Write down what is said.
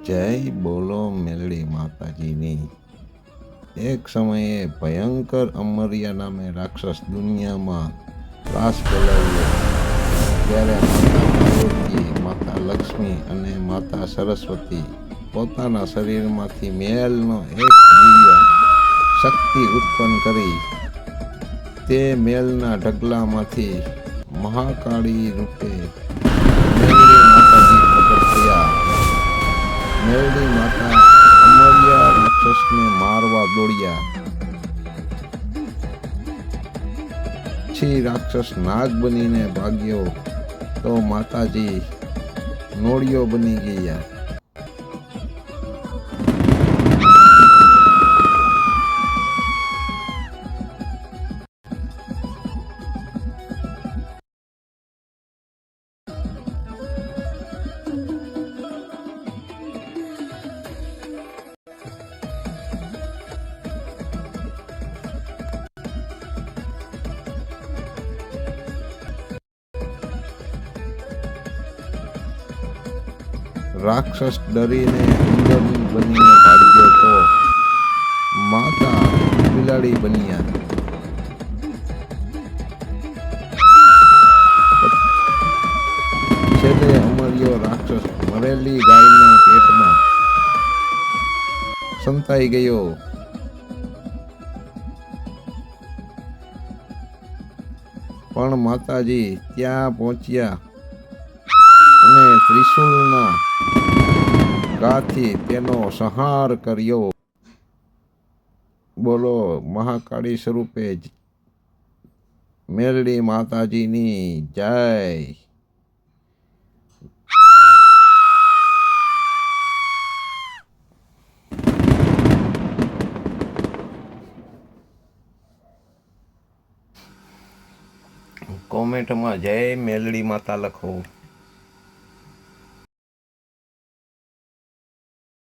જય બોલો મેલડી માતાજીની। એક સમયે ભયંકર અમરિયા નામે રાક્ષસ દુનિયામાં ત્રાસ ફેલાવ્યો, ત્યારે માતા પાર્વતી, માતા લક્ષ્મી અને માતા સરસ્વતી પોતાના શરીરમાંથી મેલનો એક દિવ્ય શક્તિ ઉત્પન્ન કરી। તે મેલના ઢગલામાંથી મહાકાળી રૂપે મેલડી માતાજી પ્રગટ થયા। મેલડી માતા અમરિયા રાક્ષસને મારવા દોડ્યા। પછી રાક્ષસ નાગ બનીને ભાગ્યો તો માતાજી નોળિયો બની ગયા। રાક્ષસ ડરીને ઉંદર બનીને ભાગ્યો તો માતા બિલાડી બન્યા। છેલ્લે અમરિયો રાક્ષસ મરેલી ગાયના પેટમાં સંતાઈ ગયો। પણ માતાજી ત્યાં પહોંચ્યા અને ત્રિશુલના ઘાથી તેનો સંહાર કર્યો। બોલો મહાકાળી સ્વરૂપે મેલડી માતાજીની જય। કોમેન્ટમાં જય મેલડી માતા લખો।